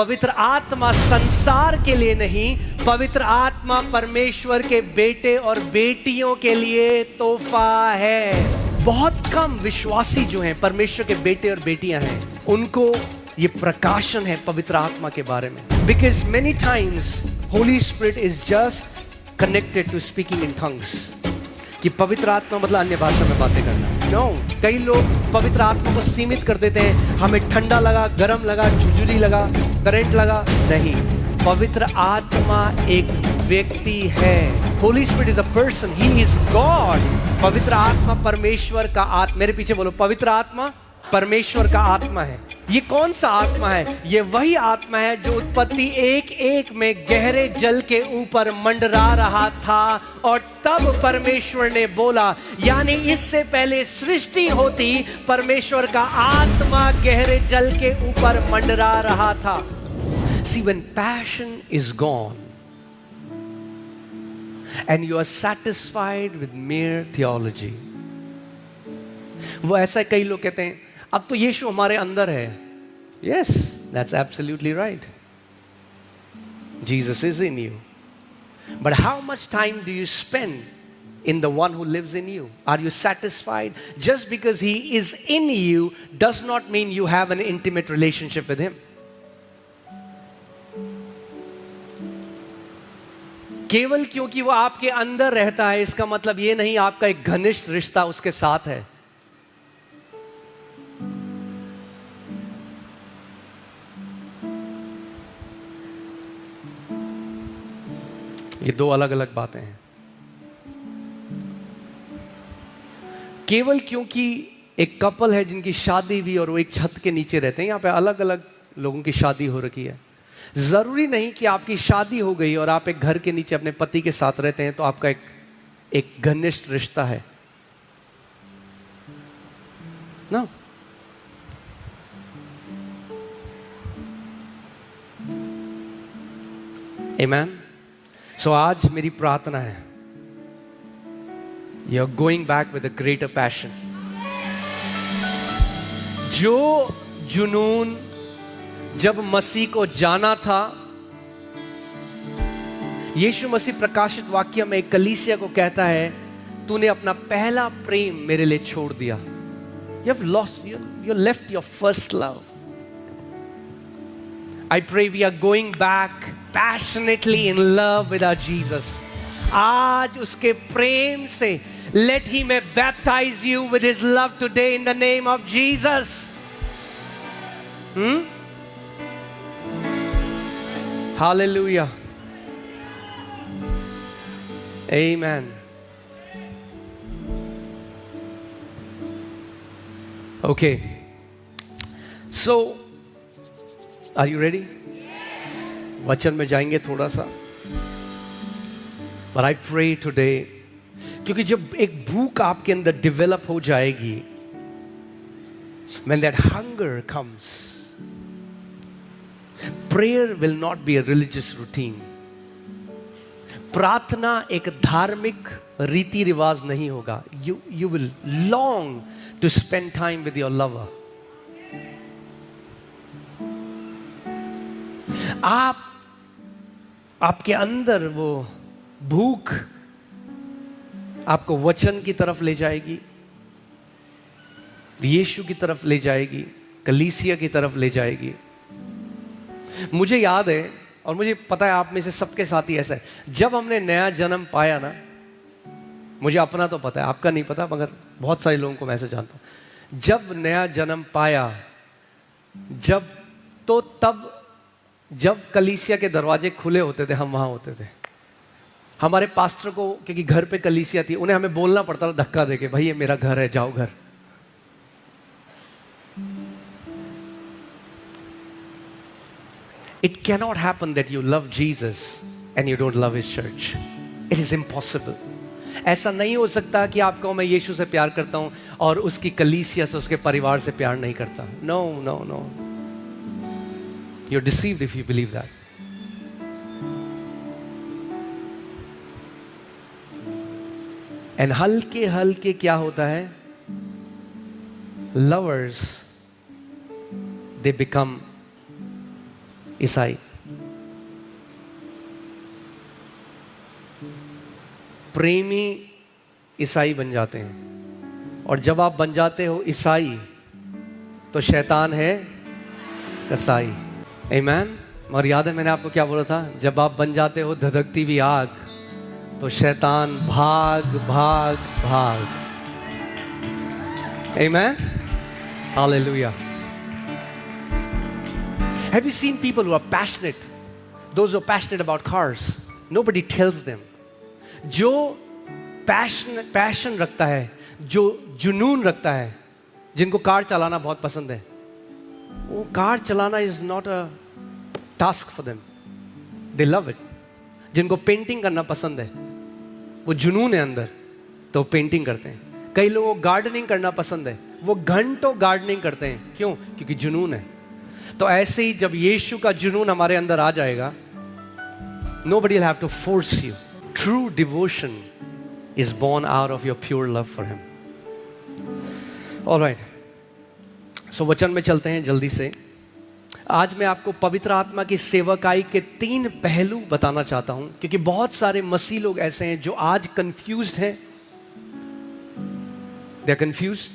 पवित्र आत्मा संसार के लिए नहीं, पवित्र आत्मा परमेश्वर के बेटे और बेटियों के लिए तोहफा है। बहुत कम विश्वासी जो हैं, परमेश्वर के बेटे और बेटियां हैं, उनको ये प्रकाशन है पवित्र आत्मा के बारे में। Because many times holy spirit is just connected to speaking in tongues, कि पवित्र आत्मा मतलब अन्य भाषा में बातें करना। नो, कई लोग पवित्र आत्मा को सीमित कर देते हैं, हमें ठंडा लगा, गर्म लगा, झुझुरी लगा, करंट लगा। नहीं, पवित्र आत्मा एक व्यक्ति है। Holy spirit is a person, he is God. पवित्र आत्मा परमेश्वर का आत्मा, मेरे पीछे बोलो, पवित्र आत्मा परमेश्वर का आत्मा है। ये कौन सा आत्मा है? ये वही आत्मा है जो उत्पत्ति 1:1 में गहरे जल के ऊपर मंडरा रहा था, और तब परमेश्वर ने बोला, यानी इससे पहले सृष्टि होती, परमेश्वर का आत्मा गहरे जल के ऊपर मंडरा रहा था। See, when passion is gone and you are satisfied with mere theology, वो ऐसा कई लोग कहते हैं, अब तो यीशु हमारे अंदर है। Yes, that's absolutely right. Jesus is in you. But how much time do you spend in the one who lives in you? Are you satisfied? Just because he is in you does not mean you have an intimate relationship with him. केवल क्योंकि वो आपके अंदर रहता है, इसका मतलब ये नहीं आपका एक घनिष्ठ रिश्ता उसके साथ है। ये दो अलग अलग बातें हैं। केवल क्योंकि एक कपल है जिनकी शादी हुई और वो एक छत के नीचे रहते हैं, यहां पे अलग अलग लोगों की शादी हो रखी है, जरूरी नहीं कि आपकी शादी हो गई और आप एक घर के नीचे अपने पति के साथ रहते हैं तो आपका एक घनिष्ठ रिश्ता है ना। आमीन। सो आज मेरी प्रार्थना है, you are going back with a greater passion. जो जुनून जब मसीह को जाना था, यीशु मसीह प्रकाशित वाक्य में कलीसिया को कहता है, तूने अपना पहला प्रेम मेरे लिए छोड़ दिया। You have lost, you left your first love. I pray we are going back passionately in love with our Jesus. आज उसके प्रेम से, let him baptize you with his love today in the name of Jesus. Hallelujah. Amen. Okay. So, are you ready? वचन में जाएंगे थोड़ा सा। But I pray today, क्योंकि जब एक भूख आपके अंदर डेवलप हो जाएगी, when that hunger comes, prayer will not be a religious routine. प्रार्थना एक धार्मिक रीति रिवाज नहीं होगा। You will long to spend time with your lover. आपके अंदर वो भूख आपको वचन की तरफ ले जाएगी, यीशु की तरफ ले जाएगी, कलीसिया की तरफ ले जाएगी। मुझे याद है, और मुझे पता है आप में से सबके साथ ही ऐसा है, जब हमने नया जन्म पाया ना, मुझे अपना तो पता है, आपका नहीं पता, मगर बहुत सारे लोगों को मैं ऐसे जानता हूं, जब नया जन्म पाया, जब कलीसिया के दरवाजे खुले होते थे, हम वहां होते थे। हमारे पास्टर को, क्योंकि घर पे कलीसिया थी, उन्हें हमें बोलना पड़ता था धक्का देके, भाई ये मेरा घर है, जाओ घर। It cannot happen that you love Jesus and you don't love his church. It is impossible. ऐसा नहीं हो सकता कि आप कहो मैं यीशु से प्यार करता हूं और उसकी कलीसिया से, उसके परिवार से प्यार नहीं करता। No, no, no. You're deceived if you believe that. And हल्के हल्के क्या होता है? Lovers, they become ईसाई। प्रेमी ईसाई बन जाते हैं, और जब आप बन जाते हो ईसाई तो शैतान है कसाई। आमीन। और याद है मैंने आपको क्या बोला था, जब आप बन जाते हो धधकती हुई आग तो शैतान भाग भाग भाग। आमीन, hallelujah. Have you seen people who are passionate? Those who are passionate about cars, nobody tells them. जो पैशन रखता है, जो जुनून रखता है, जिनको कार चलाना बहुत पसंद है, वो कार चलाना is not a task for them, they love it. जिनको पेंटिंग करना पसंद है, वो जुनून है अंदर, तो पेंटिंग करते हैं। कई लोगों को गार्डनिंग करना पसंद है, वो घंटों गार्डनिंग करते हैं। क्यों? क्योंकि जुनून है। तो ऐसे ही जब यीशु का जुनून हमारे अंदर आ जाएगा, nobody will have to force you. True devotion is born out of your pure love for him. All right. So वचन में चलते हैं जल्दी से। आज मैं आपको पवित्र आत्मा की सेवकाई के 3 पहलू बताना चाहता हूं, क्योंकि बहुत सारे मसीह लोग ऐसे हैं जो आज कंफ्यूज्ड हैं। They are confused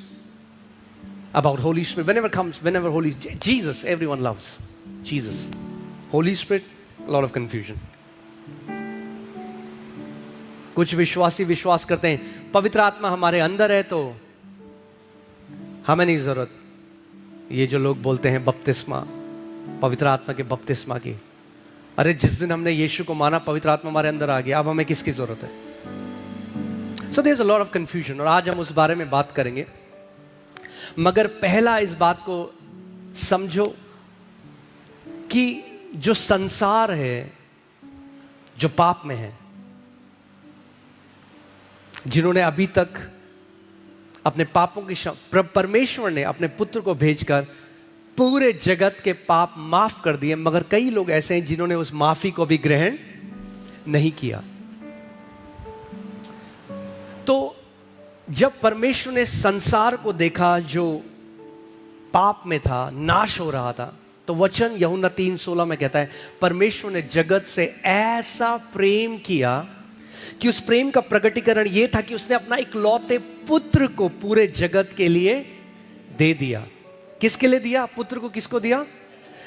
about Holy Spirit. Whenever Holy Jesus, everyone loves Jesus. Holy Spirit, a lot of confusion. कुछ विश्वासी विश्वास करते हैं पवित्र आत्मा हमारे अंदर है तो हमें नहीं जरूरत। ये जो लोग बोलते हैं बपतिस्मा, पवित्र आत्मा के बपतिस्मा की, अरे जिस दिन हमने यीशु को माना पवित्र आत्मा हमारे अंदर आ गया, अब हमें किसकी जरूरत है? So there's a lot of confusion, और आज हम उस बारे में बात करेंगे। मगर पहला इस बात को समझो कि जो संसार है, जो पाप में है, जिन्होंने अभी तक अपने पापों की परमेश्वर ने अपने पुत्र को भेजकर पूरे जगत के पाप माफ कर दिए, मगर कई लोग ऐसे हैं जिन्होंने उस माफी को भी ग्रहण नहीं किया। तो जब परमेश्वर ने संसार को देखा जो पाप में था, नाश हो रहा था, तो वचन यूहन्ना 3:16 में कहता है, परमेश्वर ने जगत से ऐसा प्रेम किया कि उस प्रेम का प्रकटीकरण यह था कि उसने अपना इकलौते पुत्र को पूरे जगत के लिए दे दिया। किसके लिए दिया? पुत्र को किसको दिया?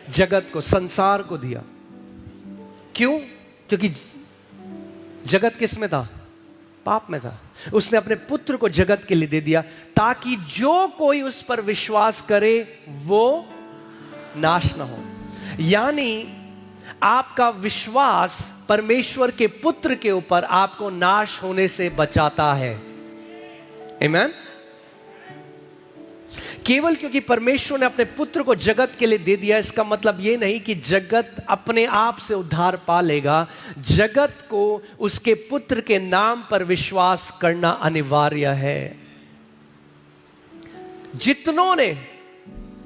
जगत को, संसार को दिया। क्यों? क्योंकि जगत किस में था? पाप में था। उसने अपने पुत्र को जगत के लिए दे दिया ताकि जो कोई उस पर विश्वास करे वो नाश ना हो। यानी आपका विश्वास परमेश्वर के पुत्र के ऊपर आपको नाश होने से बचाता है। आमीन। केवल क्योंकि परमेश्वर ने अपने पुत्र को जगत के लिए दे दिया, इसका मतलब यह नहीं कि जगत अपने आप से उद्धार पा लेगा। जगत को उसके पुत्र के नाम पर विश्वास करना अनिवार्य है। जितनों ने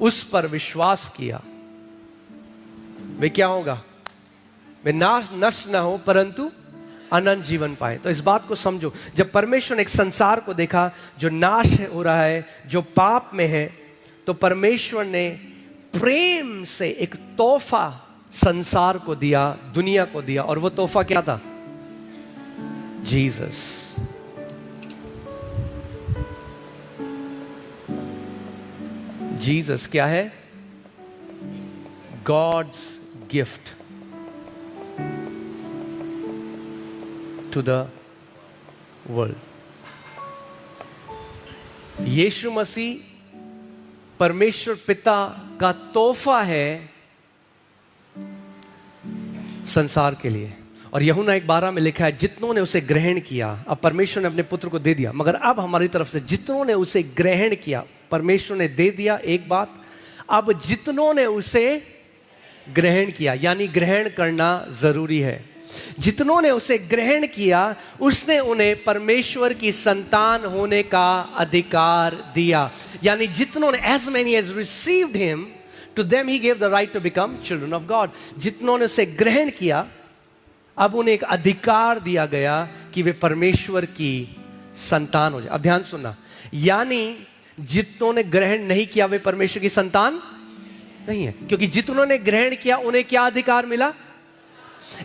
उस पर विश्वास किया वे क्या होगा? वे नाश नष्ट न हो परंतु अनंत जीवन पाए। तो इस बात को समझो, जब परमेश्वर ने एक संसार को देखा जो नाश हो रहा है, जो पाप में है, तो परमेश्वर ने प्रेम से एक तोहफा संसार को दिया, दुनिया को दिया। और वो तोहफा क्या था? जीसस। जीसस क्या है? God's gift to the world. Yeshu Masih परमेश्वर पिता का तोहफा है संसार के लिए। और यूहन्ना 1:12 में लिखा है, जितनों ने उसे ग्रहण किया। अब परमेश्वर ने अपने पुत्र को दे दिया, मगर अब हमारी तरफ से जितनों ने उसे ग्रहण किया, परमेश्वर ने दे दिया एक बात, अब जितनों ने उसे ग्रहण किया, यानी ग्रहण करना जरूरी है। जितनों ने उसे ग्रहण किया उसने उन्हें परमेश्वर की संतान होने का अधिकार दिया। यानी जितनों ने, as many as received him, to them he gave the right to become children of God। जितनों ने उसे ग्रहण किया अब उन्हें एक अधिकार दिया गया कि वे परमेश्वर की संतान हो जाए। अब ध्यान सुनना, यानी जितनों ने ग्रहण नहीं किया वे परमेश्वर की संतान नहीं है, क्योंकि जितनों ने ग्रहण किया उन्हें क्या अधिकार मिला?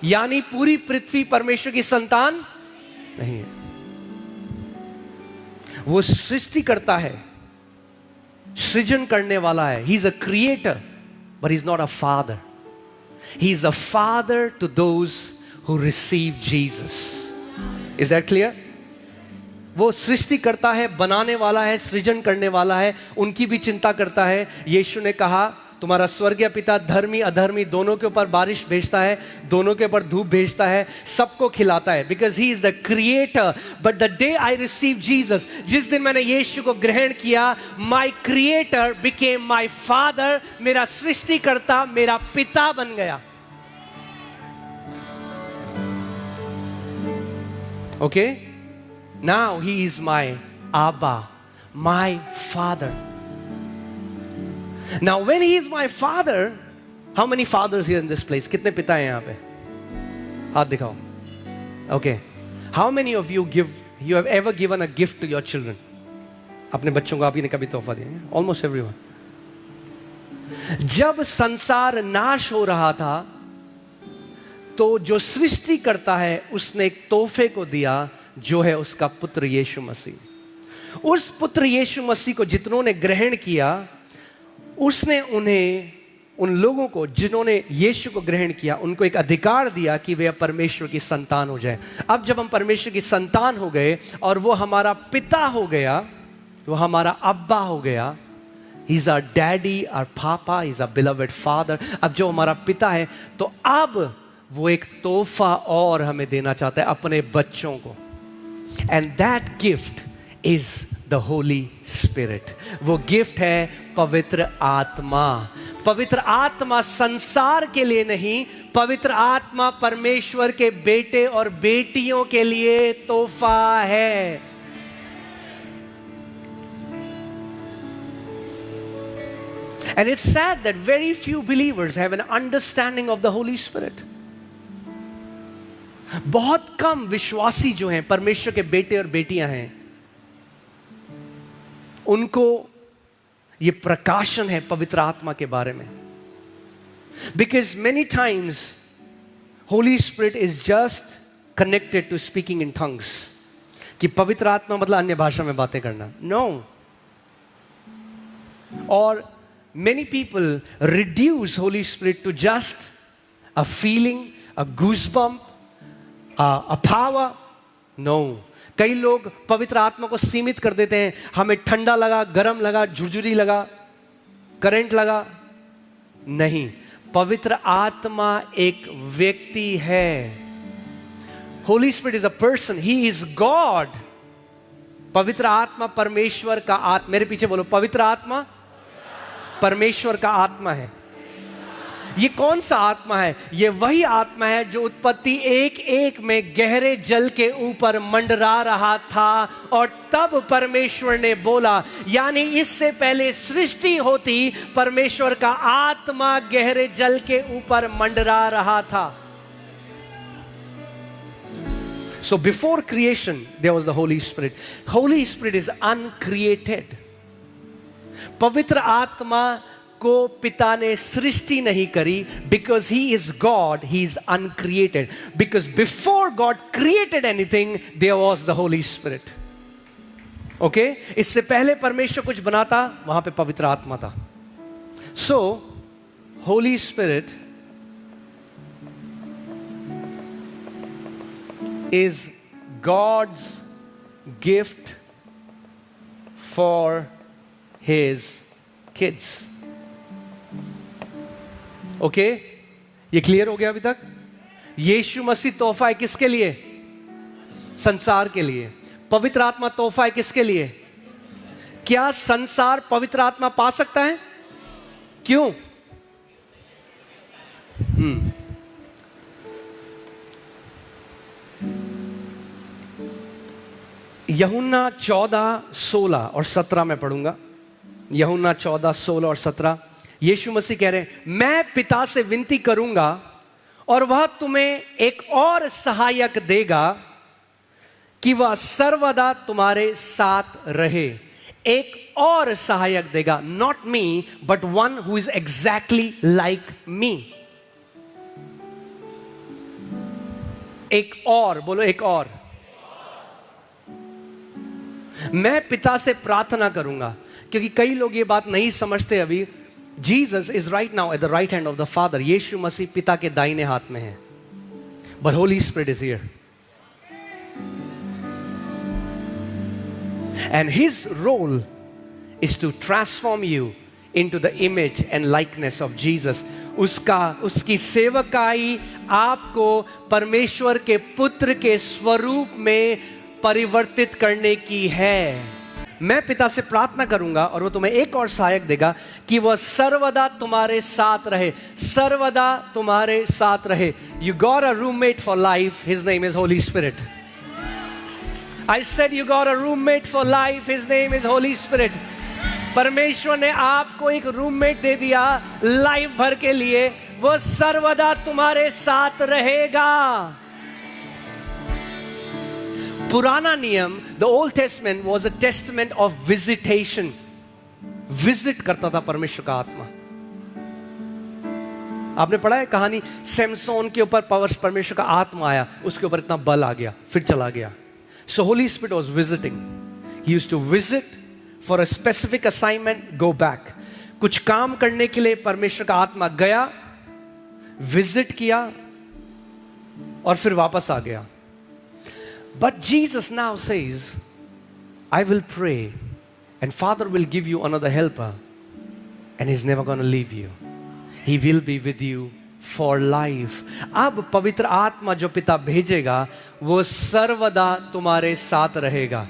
यानी पूरी पृथ्वी परमेश्वर की संतान नहीं है। वो सृष्टि करता है, सृजन करने वाला है। He is a creator but he is not a father. He is a father to those who receive Jesus. Is that clear? वो सृष्टि करता है, बनाने वाला है, सृजन करने वाला है, उनकी भी चिंता करता है। यीशु ने कहा तुम्हारा स्वर्गीय पिता धर्मी अधर्मी दोनों के ऊपर बारिश भेजता है, दोनों के ऊपर धूप भेजता है, सबको खिलाता है, because he is the creator. But the day I receive Jesus, जिस दिन मैंने यीशु को ग्रहण किया, my creator became my father. मेरा सृष्टिकर्ता मेरा पिता बन गया। Okay, now he is my Abba, my father. Now when he is my father, how many fathers here in this place? कितने पिता हैं यहाँ पे? हाथ दिखाओ. Okay. How many of you have ever given a gift to your children? अपने बच्चों को आप ही ने कभी तोहफा दिया? Almost everyone. जब संसार नाश हो रहा था, तो जो सृष्टि करता है उसने एक तोहफे को दिया, जो है उसका पुत्र यीशु मसीह। उस पुत्र यीशु मसीह को जितनों ने ग्रहण किया, उसने उन्हें, उन लोगों को जिन्होंने यीशु को ग्रहण किया, उनको एक अधिकार दिया कि वे परमेश्वर की संतान हो जाए। अब जब हम परमेश्वर की संतान हो गए और वो हमारा पिता हो गया, वो हमारा अब्बा हो गया, He's our daddy, our papa, he's our beloved father। अब जो हमारा पिता है, तो अब वो एक तोहफा और हमें देना चाहता है अपने बच्चों को। And that gift is the Holy Spirit। वो गिफ्ट है पवित्र आत्मा। पवित्र आत्मा संसार के लिए नहीं, पवित्र आत्मा परमेश्वर के बेटे और बेटियों के लिए तोहफा है। And it's sad that very few believers have an understanding of the Holy Spirit। बहुत कम विश्वासी जो हैं, परमेश्वर के बेटे और बेटियां हैं, उनको ये प्रकाशन है पवित्र आत्मा के बारे में। Because many times Holy Spirit is just connected to speaking in tongues। कि पवित्र आत्मा मतलब अन्य भाषा में बातें करना। No। और many people reduce Holy Spirit to just a feeling, a goosebump, a power। No। कई लोग पवित्र आत्मा को सीमित कर देते हैं, हमें ठंडा लगा, गरम लगा, झुरझुरी लगा, करंट लगा। नहीं, पवित्र आत्मा एक व्यक्ति है। Holy Spirit is a person, he is God। पवित्र आत्मा परमेश्वर का आत्मा, मेरे पीछे बोलो, पवित्र आत्मा परमेश्वर का आत्मा है। ये कौन सा आत्मा है? ये वही आत्मा है जो उत्पत्ति 1:1 में गहरे जल के ऊपर मंडरा रहा था, और तब परमेश्वर ने बोला, यानी इससे पहले सृष्टि होती, परमेश्वर का आत्मा गहरे जल के ऊपर मंडरा रहा था। So before creation there was the Holy Spirit। Holy Spirit is uncreated। पवित्र आत्मा को पिता ने सृष्टि नहीं करी, because he is God, he is uncreated। Because before God created anything there was the Holy Spirit। Okay? इससे पहले परमेश्वर कुछ बनाता, वहां पे पवित्र आत्मा था। So Holy Spirit is God's gift for his kids। Okay, ये क्लियर हो गया अभी तक? यीशु मसीह तोहफा है किसके लिए? संसार के लिए। पवित्र आत्मा तोहफा है किसके लिए? क्या संसार पवित्र आत्मा पा सकता है? क्यों? यूहन्ना 14:16 और 17 में पढ़ूंगा। यूहन्ना 14:16 और 17। यीशु मसीह कह रहे हैं, मैं पिता से विनती करूंगा और वह तुम्हें एक और सहायक देगा कि वह सर्वदा तुम्हारे साथ रहे। एक और सहायक देगा, not me but one who is exactly like me. एक और बोलो, एक और। मैं पिता से प्रार्थना करूंगा, क्योंकि कई लोग ये बात नहीं समझते अभी। Jesus is right now at the right hand of the father. Yeshu Masih पिता के दाहिने हाथ में है, but holy spirit is here and his role is to transform you into the image and likeness of Jesus. उसकी सेवकाई आपको परमेश्वर के पुत्र के स्वरूप में परिवर्तित करने की है। मैं पिता से प्रार्थना करूंगा और वो तुम्हें एक और सहायक देगा कि वह सर्वदा तुम्हारे साथ रहे, सर्वदा तुम्हारे साथ रहे। You got a roommate for life, his name is Holi spirit. I said you got a roommate for life, his name is Holi spirit. परमेश्वर ने आपको एक रूममेट दे दिया लाइफ भर के लिए, वो सर्वदा तुम्हारे साथ रहेगा। पुराना नियम, the old testament was a testament of visitation. Visit करता था परमेश्वर का आत्मा। आपने पढ़ा है कहानी, सैमसोन के ऊपर परमेश्वर का आत्मा आया, उसके ऊपर इतना बल आ गया, फिर चला गया। So holy spirit was visiting. He used to visit for a specific assignment, go back. कुछ काम करने के लिए परमेश्वर का आत्मा गया, विजिट किया और फिर वापस आ गया। But Jesus now says, I will pray and Father will give you another helper and He's never going to leave you. He will be with you for life. अब पवित्र आत्मा जो पिता भेजेगा वो सर्वदा तुम्हारे साथ रहेगा।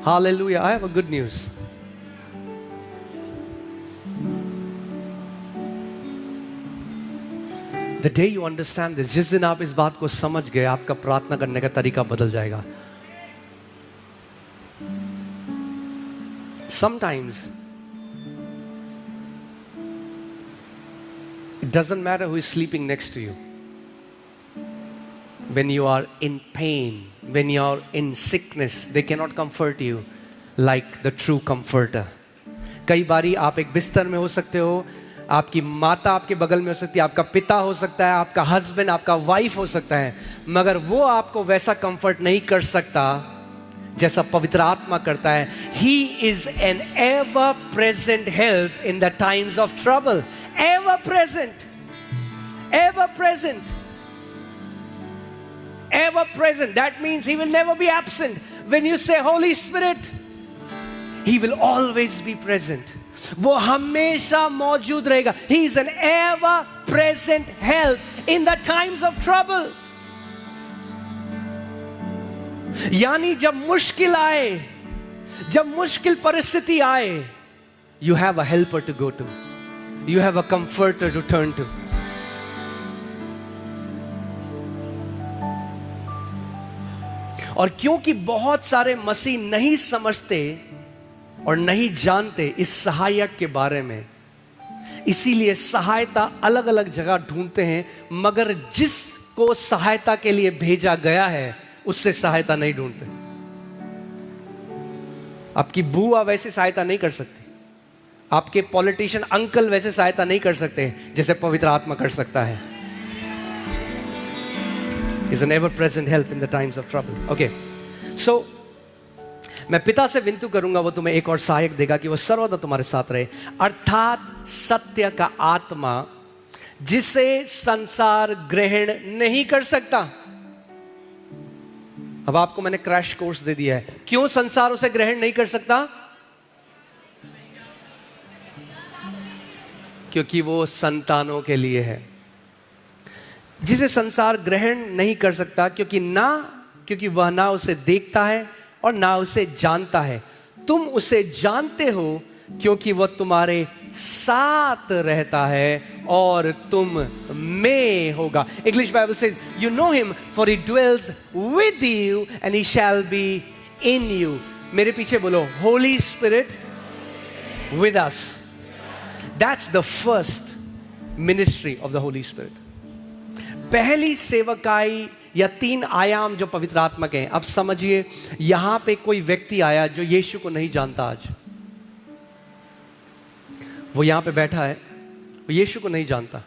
Hallelujah. I have a good news. The day you understand this, जिस दिन आप इस बात को समझ गए, आपका प्रार्थना करने का तरीका बदल जाएगा। Sometimes it doesn't matter who is sleeping next to you. When you are in pain, when you are in sickness, they cannot comfort you like the true comforter. कई बारी आप एक बिस्तर में हो सकते हो, आपकी माता आपके बगल में हो सकती है, आपका पिता हो सकता है, आपका हस्बैंड, आपका वाइफ हो सकता है, मगर वो आपको वैसा कंफर्ट नहीं कर सकता जैसा पवित्र आत्मा करता है। He is an ever present help in the times of trouble. Ever present. Ever present. Ever present. That means He will never be absent. When you say Holy Spirit, He will always be present. वो हमेशा मौजूद रहेगा। He is an ever present help in the times of trouble. यानी जब मुश्किल आए, जब मुश्किल परिस्थिति आए, you have a helper to go to. You have a comforter to turn to. और क्योंकि बहुत सारे मसीह नहीं समझते और नहीं जानते इस सहायक के बारे में, इसीलिए सहायता अलग अलग जगह ढूंढते हैं, मगर जिसको सहायता के लिए भेजा गया है उससे सहायता नहीं ढूंढते। आपकी बुआ वैसे सहायता नहीं कर सकती, आपके पॉलिटिशियन अंकल वैसे सहायता नहीं कर सकते जैसे पवित्र आत्मा कर सकता है। Is an ever present help in the times of trouble. Okay, so मैं पिता से विनती करूंगा, वो तुम्हें एक और सहायक देगा कि वो सर्वदा तुम्हारे साथ रहे, अर्थात सत्य का आत्मा जिसे संसार ग्रहण नहीं कर सकता। अब आपको मैंने क्रैश कोर्स दे दिया है। क्यों संसार उसे ग्रहण नहीं कर सकता? क्योंकि वो संतानों के लिए है। जिसे संसार ग्रहण नहीं कर सकता क्योंकि वह ना उसे देखता है और ना उसे जानता है। तुम उसे जानते हो क्योंकि वह तुम्हारे साथ रहता है और तुम में होगा। English Bible says you know him for he dwells with you and he shall be in you. मेरे पीछे बोलो, Holi spirit with us. That's the first ministry of the holy spirit. पहली सेवकाई या 3 आयाम जो पवित्र आत्मा के हैं। अब समझिए, यहां पे कोई व्यक्ति आया जो यीशु को नहीं जानता। आज वो यहां पे बैठा है, वो यीशु को नहीं जानता।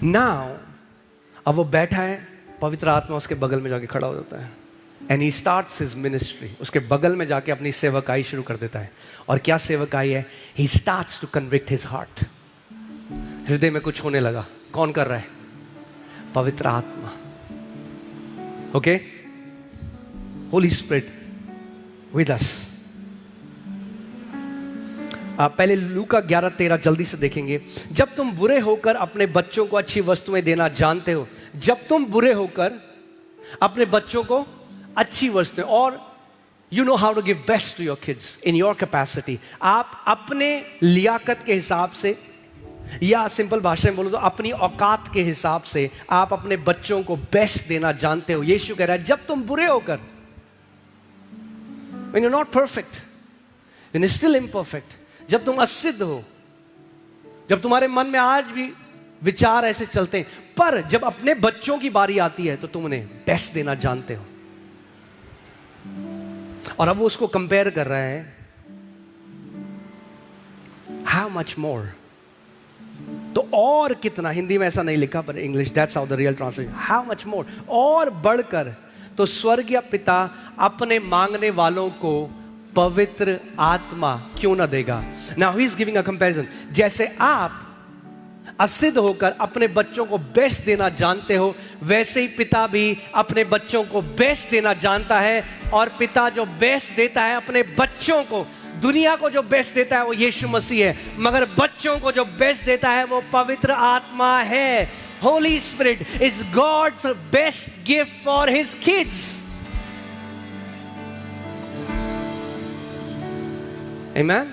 नाउ अब वो बैठा है, पवित्र आत्मा उसके बगल में जाके खड़ा हो जाता है, and he starts his ministry. उसके बगल में जाके अपनी सेवकाई शुरू कर देता है। और क्या सेवकाई है? He starts to convict his heart. हृदय में कुछ होने लगा। कौन कर रहा है? पवित्र आत्मा। Okay, Holi spirit with us. आप पहले लूका 11:13 जल्दी से देखेंगे। जब तुम बुरे होकर अपने बच्चों को अच्छी वस्तुएं देना जानते हो, जब तुम बुरे होकर अपने बच्चों को अच्छी वस्तुएं, और you know how to give best to your kids in your capacity. आप अपने लियाकत के हिसाब से, या सिंपल भाषा में बोलो तो अपनी औकात के हिसाब से आप अपने बच्चों को बेस्ट देना जानते हो। यीशु कह रहा है, जब तुम बुरे होकर, when you're not perfect, when you're still imperfect, जब तुम असिद्ध हो, जब तुम्हारे मन में आज भी विचार ऐसे चलते हैं, पर जब अपने बच्चों की बारी आती है तो तुम उन्हें बेस्ट देना जानते हो। और अब वो उसको कंपेयर कर रहा है, हाउ मच मोर, तो और कितना। हिंदी में ऐसा नहीं लिखा, पर English that's how the real translation, how much more, और बढ़कर तो स्वर्गीय पिता अपने मांगने वालों को पवित्र आत्मा क्यों ना देगा। Now he is giving a comparison. जैसे आप असिद्ध होकर अपने बच्चों को बेस्ट देना जानते हो, वैसे ही पिता भी अपने बच्चों को बेस्ट देना जानता है। और पिता जो बेस्ट देता है अपने बच्चों को, दुनिया को जो बेस्ट देता है वो यीशु मसीह है, मगर बच्चों को जो बेस्ट देता है वो पवित्र आत्मा है। Holy spirit is God's best gift for his kids. Amen?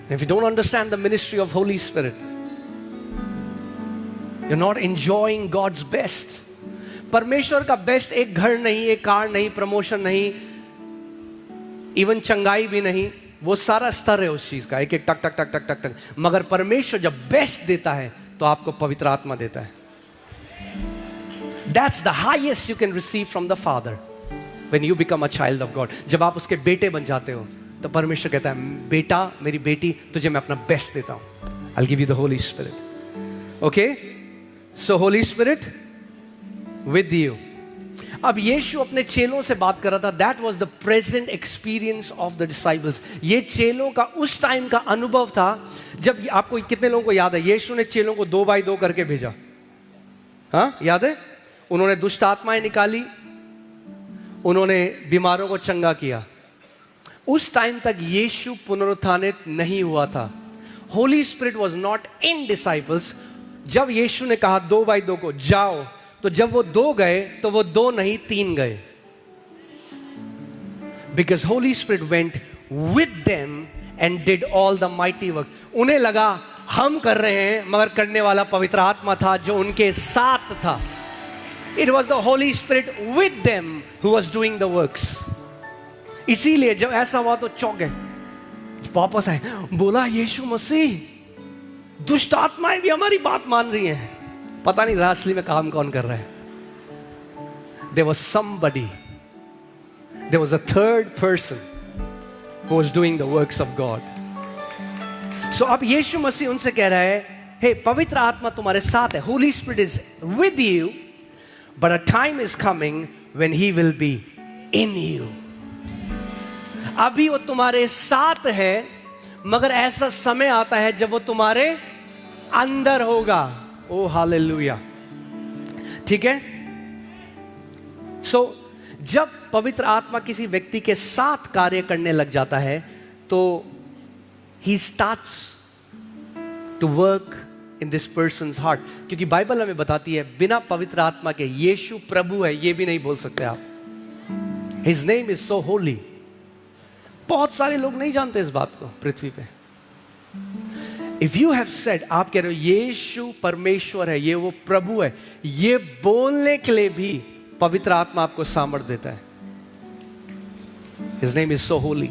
If you don't understand the ministry of Holy Spirit, you're not enjoying God's best. परमेश्वर का बेस्ट एक घर नहीं, एक कार नहीं, प्रमोशन नहीं, इवन चंगाई भी नहीं। वो सारा स्तर है उस चीज का, एक एक टक टक टक टक टक टक। मगर परमेश्वर जब बेस्ट देता है तो आपको पवित्र आत्मा देता है। That's the highest you can receive from the Father when you become a child of God. जब आप उसके बेटे बन जाते हो तो परमेश्वर कहता है, बेटा, मेरी बेटी, तुझे मैं अपना बेस्ट देता हूं। I'll give you the Holy Spirit. Okay? So Holy Spirit with you. अब यीशु अपने चेलों से बात कर रहा था। That was the present experience of the disciples. ये चेलों का उस टाइम का अनुभव था जब, आपको कितने लोगों को याद है यीशु ने चेलों को 2 बाई 2 करके भेजा? हाँ, याद है? उन्होंने दुष्ट आत्माएं निकाली, उन्होंने बीमारों को चंगा किया। उस टाइम तक यीशु पुनरुत्थानित नहीं हुआ था। Holi spirit was not in disciples. जब यीशु ने कहा 2 बाई 2 को जाओ, तो जब वो 2 गए तो वो 2 नहीं 3 गए। Because Holi spirit went with them and did all the mighty work. उन्हें लगा हम कर रहे हैं, मगर करने वाला पवित्र आत्मा था जो उनके साथ था। It was the holy spirit with them who was doing the works. इसीलिए जब ऐसा हुआ तो चौंक गए, वापस आए, बोला यीशु मसीह, दुष्ट आत्माएं भी हमारी बात मान रही हैं। पता नहीं असली में काम कौन कर रहा है। There was somebody, there was a third person who was doing the works of God. So अब यीशु मसीह उनसे कह रहा है, हे, पवित्र आत्मा तुम्हारे साथ है, Holy Spirit is with you, but a time is coming when he will be in you. अभी वो तुम्हारे साथ है, मगर ऐसा समय आता है जब वो तुम्हारे अंदर होगा। ओ हालेलुया। ठीक है? सो जब पवित्र आत्मा किसी व्यक्ति के साथ कार्य करने लग जाता है तो he starts to work in this person's heart. क्योंकि बाइबल हमें बताती है बिना पवित्र आत्मा के यीशु प्रभु है ये भी नहीं बोल सकते आप। His name is so holy. बहुत सारे लोग नहीं जानते इस बात को पृथ्वी पे। If you have said, आप कह रहे हो यीशु परमेश्वर है, ये वो प्रभु है, ये बोलने के लिए भी पवित्र आत्मा आपको सामर्थ देता है। His name is so holy.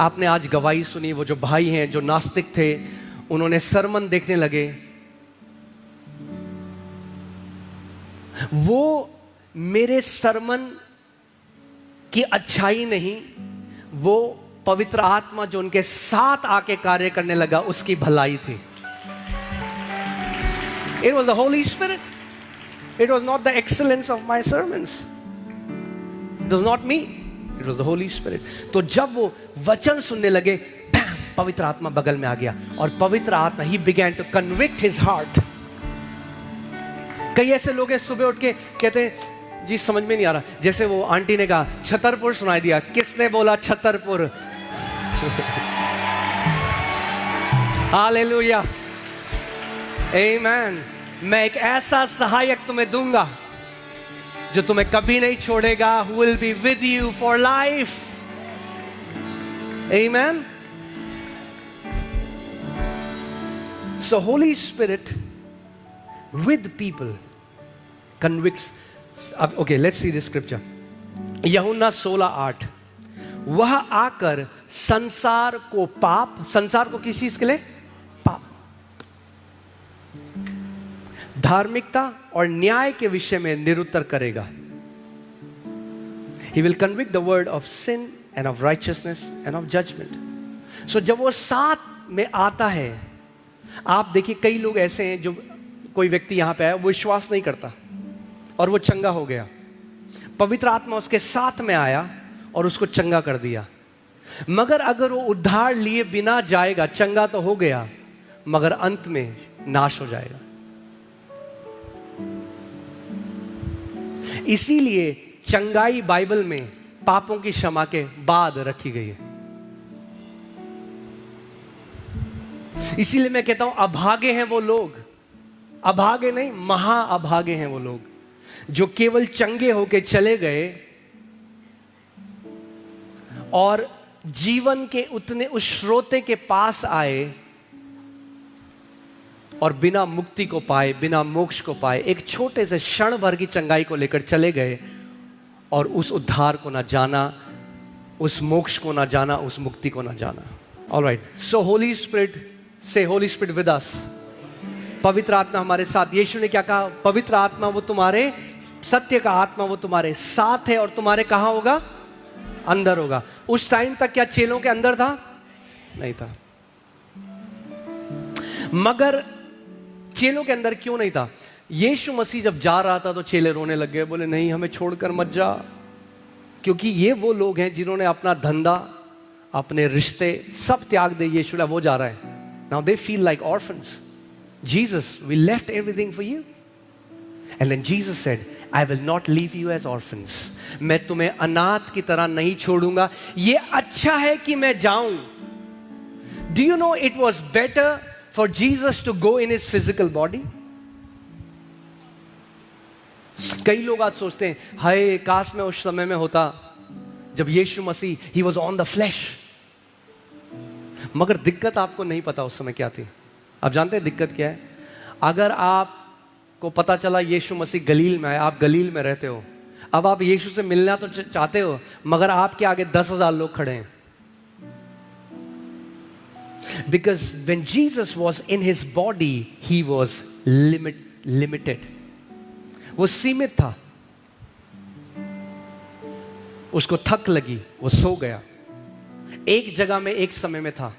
आपने आज गवाही सुनी, वो जो भाई हैं जो नास्तिक थे, उन्होंने सरमन देखने लगे। वो मेरे सरमन की अच्छाई नहीं, वो पवित्र आत्मा जो उनके साथ आके कार्य करने लगा उसकी भलाई थी। It was the Holy Spirit. It was not the excellence of my sermons. It was not me. It was the Holy Spirit. तो जब वो वचन सुनने लगे, पवित्र आत्मा बगल में आ गया और पवित्र आत्मा he began to convict his heart. कई ऐसे लोग हैं सुबह उठ के कहते हैं जी समझ में नहीं आ रहा, जैसे वो आंटी ने कहा छतरपुर सुनाई दिया, किसने बोला छतरपुर? हालेलुया, आमीन। मैं एक ऐसा सहायक तुम्हें दूंगा जो तुम्हें कभी नहीं छोड़ेगा, who will be with you for life. Amen. So Holy Spirit with people convicts. Okay, let's see this scripture. यूहन्ना 16:8, वह आकर संसार को पाप, संसार को किस चीज के लिए? पाप, धार्मिकता और न्याय के विषय में निरुत्तर करेगा। He will convict the world of sin and of righteousness and of judgment. So जब वो साथ में आता है, आप देखिए कई लोग ऐसे हैं जो, कोई व्यक्ति यहां पे आया, वो विश्वास नहीं करता और वो चंगा हो गया। पवित्र आत्मा उसके साथ में आया और उसको चंगा कर दिया। मगर अगर वो उद्धार लिए बिना जाएगा, चंगा तो हो गया मगर अंत में नाश हो जाएगा। इसीलिए चंगाई बाइबल में पापों की क्षमा के बाद रखी गई है। इसीलिए मैं कहता हूं अभागे हैं वो लोग, अभागे नहीं, महा अभागे हैं वो लोग जो केवल चंगे होके चले गए और जीवन के उतने उस श्रोते के पास आए और बिना मुक्ति को पाए, बिना मोक्ष को पाए, एक छोटे से क्षण भर की चंगाई को लेकर चले गए और उस उद्धार को ना जाना, उस मोक्ष को ना जाना, उस मुक्ति को ना जाना। ऑलराइट, सो होली स्पिरिट, से होली स्पिरिट विद अस। पवित्र आत्मा हमारे साथ। यीशु ने क्या कहा? पवित्र आत्मा वो तुम्हारे, सत्य का आत्मा वो तुम्हारे साथ है और तुम्हारे कहां होगा? अंदर होगा। उस टाइम तक क्या चेलों के अंदर था? नहीं था। मगर चेलों के अंदर क्यों नहीं था? यीशु मसीह जब जा रहा था तो चेले रोने लग गए, बोले नहीं हमें छोड़कर मत जा, क्योंकि ये वो लोग हैं जिन्होंने अपना धंधा, अपने रिश्ते सब त्याग दे। यीशु ला वो जा रहा है। Now they feel like orphans. Jesus, we left everything for you. And then Jesus said, I will not leave you as orphans. मैं तुम्हें अनाथ की तरह नहीं छोड़ूंगा। ये अच्छा है कि मैं जाऊं। Do you know it was better for Jesus to go in his physical body? कई लोग आज सोचते हैं, हाय काश मैं उस समय में होता जब यीशु मसीह he was on the flesh। मगर दिक्कत आपको नहीं पता उस समय क्या थी। आप जानते हैं दिक्कत क्या है? अगर आपको पता चला यीशु मसीह गलील में आए, आप गलील में रहते हो, अब आप यीशु से मिलना तो चाहते हो मगर आपके आगे 10,000 लोग खड़े हैं। Because when Jesus was in his body, he was limited. वो सीमित था। उसको थक लगी, वो सो गया। एक जगह में एक समय में था।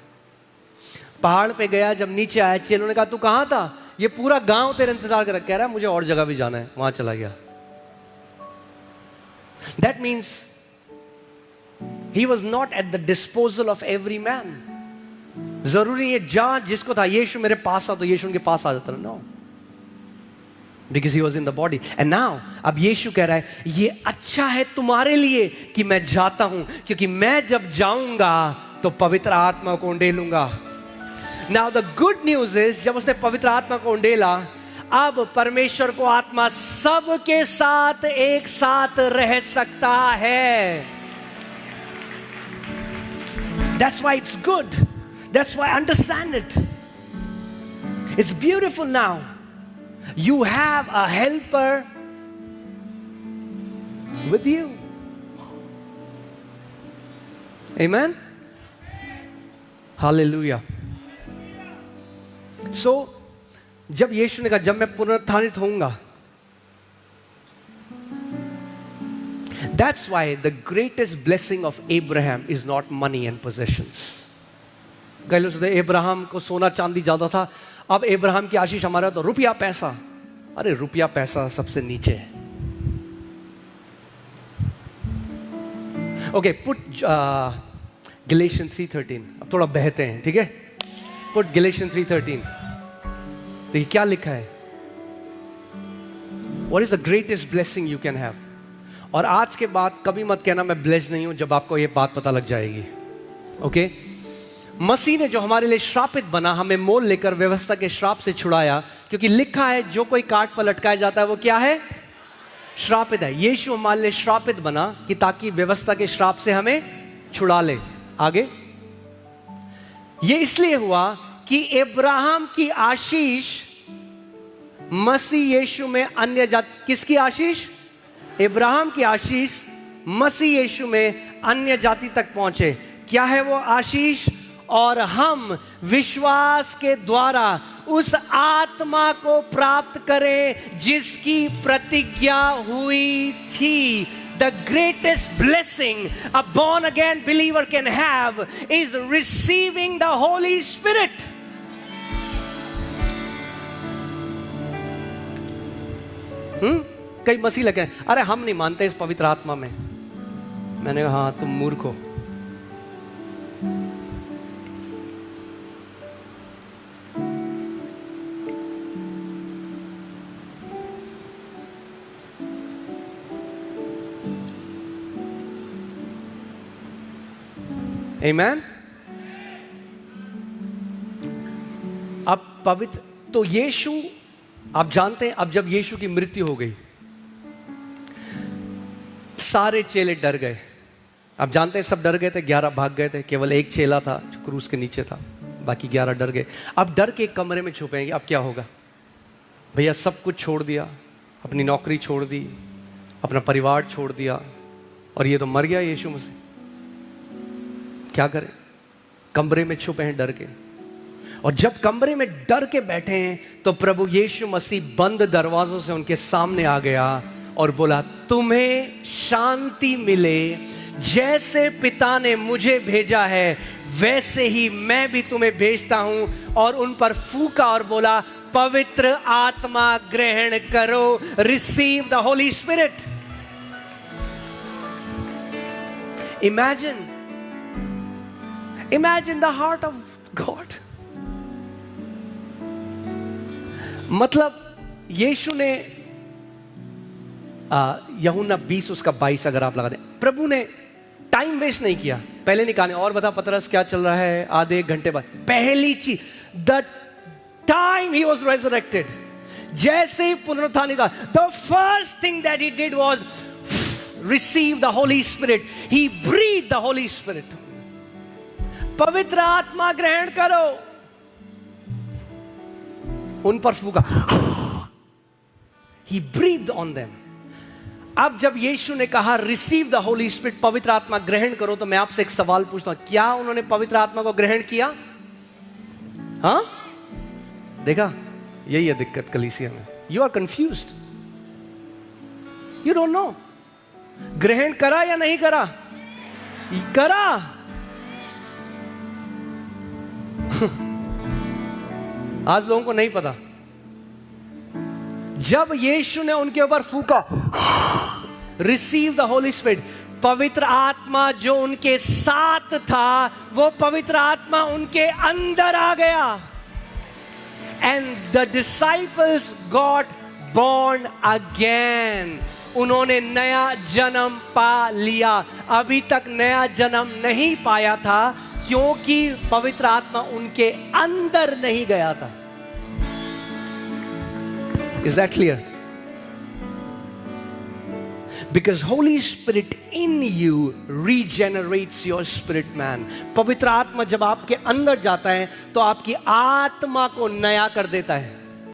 पहाड़ पे गया, जब नीचे आया चेलों ने कहा तू कहां था? ये पूरा गांव तेरे इंतजार कर, कह रहा है मुझे और जगह भी जाना है। वहां चला गया। That means he was not at the disposal of every man. जरूरी है जहां जिसको था यीशु मेरे पास आ तो यीशु उनके पास आ जाता। No, because he was in the body. And now अब यीशु कह रहा है ये अच्छा है तुम्हारे लिए कि मैं जाता हूं, क्योंकि मैं जब जाऊंगा तो पवित्र आत्मा को उंडेलूंगा। Now the good news is, जब उसने पवित्र आत्मा को उंडेला, अब परमेश्वर को आत्मा सबके साथ एक साथ रह सकता है। That's why it's good. That's why I understand it. It's beautiful now. You have a helper with you. Amen. Hallelujah. So जब यीशु ने कहा जब मैं पुनरुत्थानित होऊंगा, that's why the greatest blessing of Abraham is not money and possessions. कई लोग सोचते Abraham को सोना चांदी ज्यादा था, अब अब्राहम की आशीष हमारा तो रुपया पैसा। अरे रुपया पैसा सबसे नीचे है। Okay, put Galatians 3:13। अब थोड़ा बहते हैं, ठीक है। Put Galatians 3:13। देखिए क्या लिखा है, What is the greatest blessing you can have? और आज के बाद कभी मत कहना मैं ब्लेस्ड नहीं हूं, जब आपको ये बात पता लग जाएगी। ओके, मसीह ने जो हमारे लिए श्रापित बना, हमें मोल लेकर व्यवस्था के श्राप से छुड़ाया, क्योंकि लिखा है जो कोई काट पर लटकाया जाता है वो क्या है, श्रापित है। यीशु हमारे लिए श्रापित बना कि ताकि व्यवस्था के श्राप से हमें छुड़ा ले। आगे, ये इसलिए हुआ कि अब्राहम की आशीष मसीह यीशु में अन्य जाति, किसकी आशीष, अब्राहम की आशीष मसीह यीशु में अन्य जाति तक पहुंचे। क्या है वो आशीष, और हम विश्वास के द्वारा उस आत्मा को प्राप्त करें जिसकी प्रतिज्ञा हुई थी। The greatest blessing a born again believer can have is receiving the Holy Spirit. कई मसीह लगे, अरे हम नहीं मानते इस पवित्र आत्मा में। मैंने कहा हाँ, तुम मूर्ख हो। Amen? अब पवित्र, तो यीशु, आप जानते हैं, अब जब यीशु की मृत्यु हो गई, सारे चेले डर गए। आप जानते हैं सब डर गए थे, 11 भाग गए थे, केवल एक चेला था जो क्रूस के नीचे था, बाकी 11 डर गए। अब डर के एक कमरे में छुपेंगे। अब क्या होगा भैया, सब कुछ छोड़ दिया, अपनी नौकरी छोड़ दी, अपना परिवार छोड़ दिया, और ये तो मर गया यीशु मसीह, क्या करें। कमरे में छुपे हैं डर के, और जब कमरे में डर के बैठे हैं तो प्रभु यीशु मसीह बंद दरवाजों से उनके सामने आ गया और बोला, तुम्हें शांति मिले, जैसे पिता ने मुझे भेजा है वैसे ही मैं भी तुम्हें भेजता हूं। और उन पर फूका और बोला, पवित्र आत्मा ग्रहण करो, receive the holy spirit. Imagine the heart of God. मतलब यीशु ने यूहन्ना 20 उसका 22 अगर आप लगा दें, प्रभु ने टाइम वेस्ट नहीं किया। पहले नहीं कहा और बता पतरस क्या चल रहा है, आधे एक घंटे बाद पहली चीज, the time he was resurrected, जैसे ही पुनरुत्थान का, the first thing that he did was receive the holy spirit. He breath the holy spirit. पवित्र आत्मा ग्रहण करो, उन पर फूका, ही ब्रीथ ऑन देम। अब जब यीशु ने कहा रिसीव द होली स्पिरिट, पवित्र आत्मा ग्रहण करो, तो मैं आपसे एक सवाल पूछता हूं, क्या उन्होंने पवित्र आत्मा को ग्रहण किया? हाँ, देखा, यही है दिक्कत कलीसिया में। You are confused, you don't know. ग्रहण करा या नहीं करा? करा। आज लोगों को नहीं पता। जब यीशु ने उनके ऊपर फूका, रिसीव द होली स्पिरिट, पवित्र आत्मा जो उनके साथ था, वो पवित्र आत्मा उनके अंदर आ गया। And the disciples got born again. उन्होंने नया जन्म पा लिया। अभी तक नया जन्म नहीं पाया था क्योंकि पवित्र आत्मा उनके अंदर नहीं गया था। Is that clear? Because Holy Spirit in you regenerates your spirit man. पवित्र आत्मा जब आपके अंदर जाता है तो आपकी आत्मा को नया कर देता है।